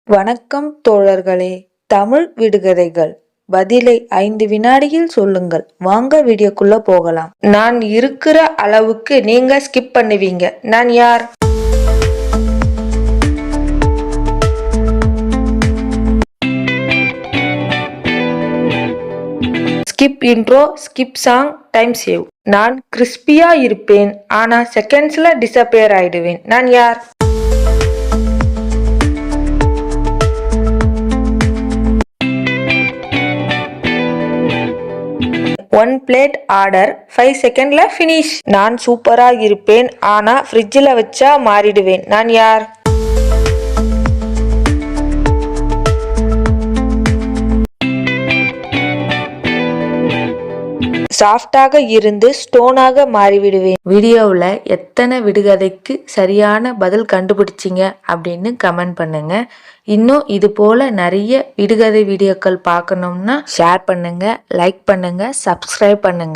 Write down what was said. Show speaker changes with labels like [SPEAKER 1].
[SPEAKER 1] வணக்கம் தோழர்களே. தமிழ் விடுகதைகள் பதிலை 5 வினாடியில் சொல்லுங்கள். வாங்க வீடியோக்குள்ள போகலாம். நான் இருக்கிற அளவுக்கு நீங்க ஸ்கிப் பண்ணுவீங்க. நான் யார்? Skip intro, skip song, time save. நான் கிறிஸ்பியா இருப்பேன், ஆனா செகண்ட்ஸ்ல டிசப்பியர் ஆயிடுவேன். நான் யார்? ஒன் பிளேட் ஆர்டர் 5 செகண்ட்ல ஃபினிஷ். நான் சூப்பரா இருப்பேன், ஆனா ஃப்ரிட்ஜில் வச்சா மாறிடுவேன். நான் யார்? சாஃப்டாக இருந்து ஸ்டோனாக மாறிவிடுவேன். வீடியோவில் எத்தனை விடுகதைக்கு சரியான பதில் கண்டுபிடிச்சிங்க அப்படின்னு கமெண்ட் பண்ணுங்க. இன்னும் இது போல நிறைய விடுகதை வீடியோக்கள் பார்க்கணும்னா ஷேர் பண்ணுங்க, லைக் பண்ணுங்க, சப்ஸ்கிரைப் பண்ணுங்க.